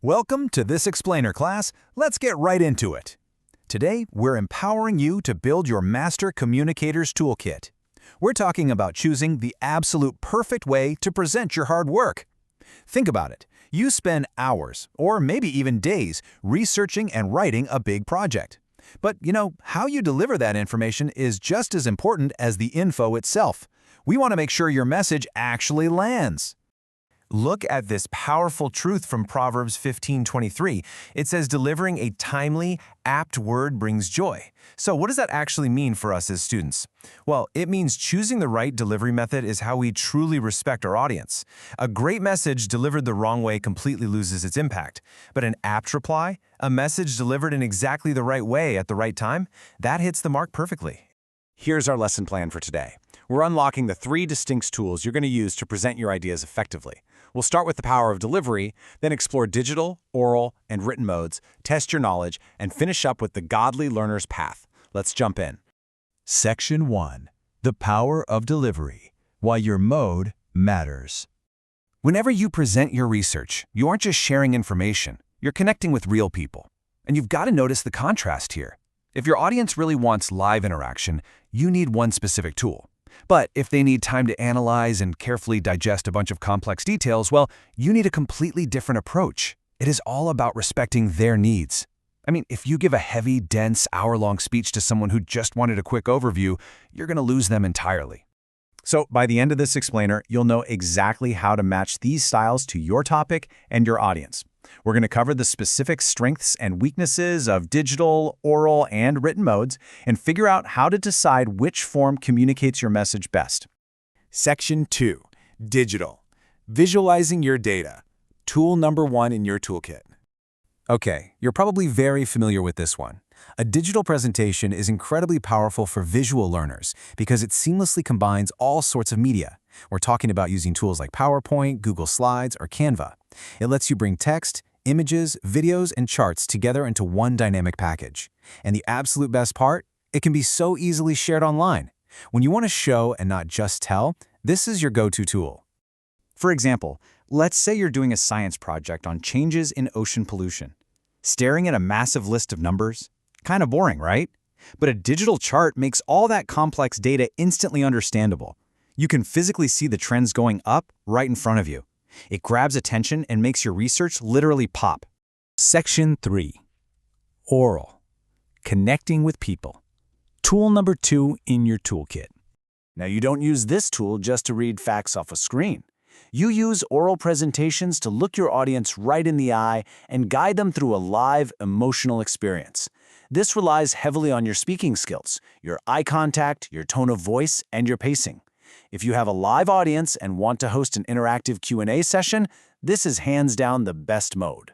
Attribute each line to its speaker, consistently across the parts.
Speaker 1: Welcome to this explainer class. Let's get right into it. Today, we're empowering you to build your Master Communicators Toolkit. We're talking about choosing the absolute perfect way to present your hard work. Think about it. You spend hours, or maybe even days, researching and writing a big project. But, how you deliver that information is just as important as the info itself. We want to make sure your message actually lands. Look at this powerful truth from Proverbs 15:23. It says delivering a timely, apt word brings joy. So what does that actually mean for us as students? Well, it means choosing the right delivery method is how we truly respect our audience. A great message delivered the wrong way completely loses its impact. But an apt reply, a message delivered in exactly the right way at the right time, that hits the mark perfectly.
Speaker 2: Here's our lesson plan for today. We're unlocking the 3 distinct tools you're going to use to present your ideas effectively. We'll start with the power of delivery, then explore digital, oral, and written modes, test your knowledge, and finish up with the godly learner's path. Let's jump in.
Speaker 1: Section 1. The Power of Delivery. Why your mode matters. Whenever you present your research, you aren't just sharing information, you're connecting with real people. And you've got to notice the contrast here. If your audience really wants live interaction, you need one specific tool. But if they need time to analyze and carefully digest a bunch of complex details, well, you need a completely different approach. It is all about respecting their needs. If you give a heavy, dense, hour-long speech to someone who just wanted a quick overview, you're going to lose them entirely.
Speaker 2: So by the end of this explainer, you'll know exactly how to match these styles to your topic and your audience. We're going to cover the specific strengths and weaknesses of digital, oral, and written modes and figure out how to decide which form communicates your message best. Section 2. Digital. Visualizing your data. Tool number 1 in your toolkit.
Speaker 1: Okay, you're probably very familiar with this one. A digital presentation is incredibly powerful for visual learners because it seamlessly combines all sorts of media. We're talking about using tools like PowerPoint, Google Slides, or Canva. It lets you bring text, images, videos, and charts together into one dynamic package. And the absolute best part? It can be so easily shared online. When you want to show and not just tell, this is your go-to tool.
Speaker 2: For example, let's say you're doing a science project on changes in ocean pollution. Staring at a massive list of numbers? Kind of boring, right? But a digital chart makes all that complex data instantly understandable. You can physically see the trends going up right in front of you. It grabs attention and makes your research literally pop.
Speaker 1: Section 3. Oral. Connecting with people. Tool number 2 in your toolkit.
Speaker 2: Now, you don't use this tool just to read facts off a screen. You use oral presentations to look your audience right in the eye and guide them through a live, emotional experience. This relies heavily on your speaking skills, your eye contact, your tone of voice, and your pacing. If you have a live audience and want to host an interactive Q&A session, this is hands down the best mode.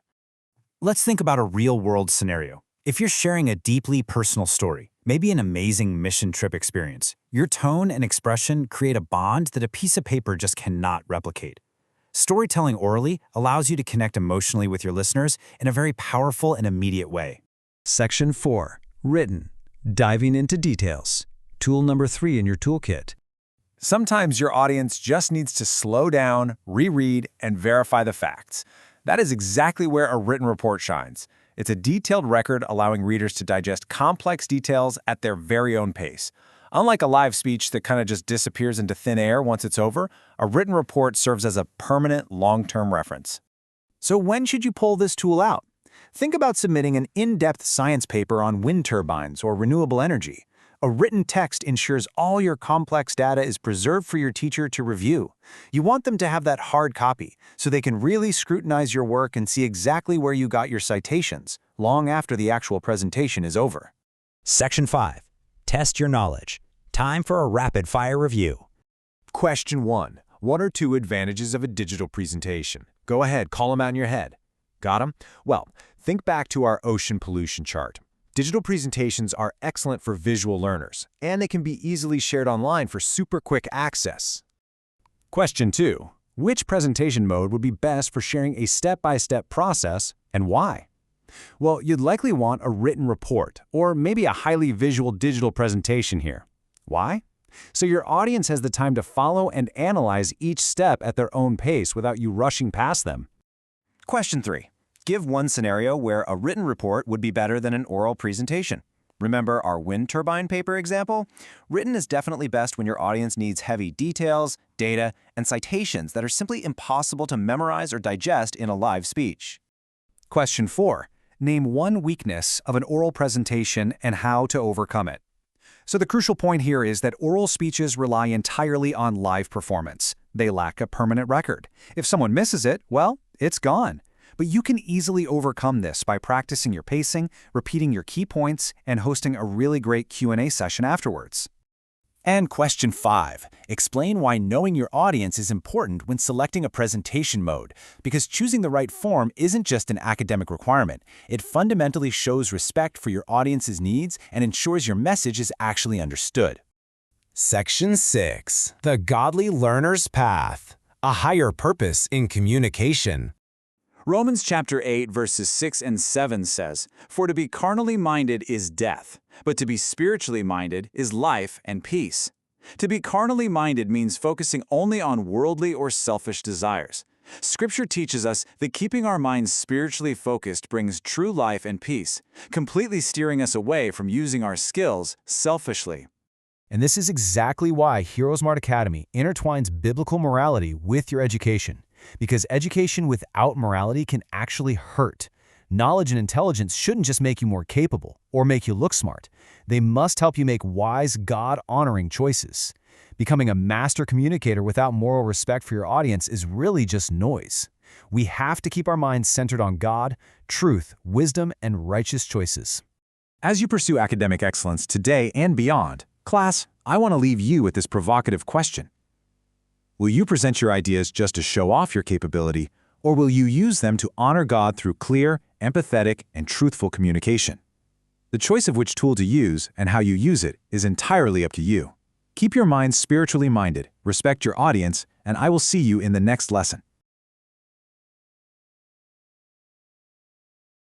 Speaker 3: Let's think about a real-world scenario. If you're sharing a deeply personal story, maybe an amazing mission trip experience, your tone and expression create a bond that a piece of paper just cannot replicate. Storytelling orally allows you to connect emotionally with your listeners in a very powerful and immediate way.
Speaker 1: Section 4. Written. Diving into details. Tool number 3 in your toolkit.
Speaker 2: Sometimes your audience just needs to slow down, reread, and verify the facts. That is exactly where a written report shines. It's a detailed record allowing readers to digest complex details at their very own pace. Unlike a live speech that kind of just disappears into thin air once it's over, a written report serves as a permanent, long-term reference. So when should you pull this tool out? Think about submitting an in-depth science paper on wind turbines or renewable energy. A written text ensures all your complex data is preserved for your teacher to review. You want them to have that hard copy so they can really scrutinize your work and see exactly where you got your citations, long after the actual presentation is over.
Speaker 3: Section 5. Test your knowledge. Time for a rapid-fire review.
Speaker 2: Question 1. What are 2 advantages of a digital presentation? Go ahead, call them out in your head. Got them? Well, think back to our ocean pollution chart. Digital presentations are excellent for visual learners, and they can be easily shared online for super quick access. Question 2. Which presentation mode would be best for sharing a step-by-step process, and why? Well, you'd likely want a written report, or maybe a highly visual digital presentation here. Why? So your audience has the time to follow and analyze each step at their own pace without you rushing past them. Question 3. Give one scenario where a written report would be better than an oral presentation. Remember our wind turbine paper example? Written is definitely best when your audience needs heavy details, data, and citations that are simply impossible to memorize or digest in a live speech.
Speaker 1: Question 4. Name one weakness of an oral presentation and how to overcome it. So the crucial point here is that oral speeches rely entirely on live performance. They lack a permanent record. If someone misses it, well, it's gone. But you can easily overcome this by practicing your pacing, repeating your key points, and hosting a really great Q&A session afterwards.
Speaker 3: And question 5. Explain why knowing your audience is important when selecting a presentation mode, because choosing the right form isn't just an academic requirement. It fundamentally shows respect for your audience's needs and ensures your message is actually understood.
Speaker 4: Section 6. The Godly Learner's Path. A Higher Purpose in Communication.
Speaker 1: Romans chapter 8 verses 6 and 7 says, "For to be carnally minded is death, but to be spiritually minded is life and peace." To be carnally minded means focusing only on worldly or selfish desires. Scripture teaches us that keeping our minds spiritually focused brings true life and peace, completely steering us away from using our skills selfishly.
Speaker 3: And this is exactly why HeroesMart Academy intertwines biblical morality with your education. Because education without morality can actually hurt. Knowledge and intelligence shouldn't just make you more capable or make you look smart. They must help you make wise, God-honoring choices. Becoming a master communicator without moral respect for your audience is really just noise. We have to keep our minds centered on God, truth, wisdom, and righteous choices.
Speaker 1: As you pursue academic excellence today and beyond, class, I want to leave you with this provocative question. Will you present your ideas just to show off your capability, or will you use them to honor God through clear, empathetic, and truthful communication? The choice of which tool to use and how you use it is entirely up to you. Keep your mind spiritually minded, respect your audience, and I will see you in the next lesson.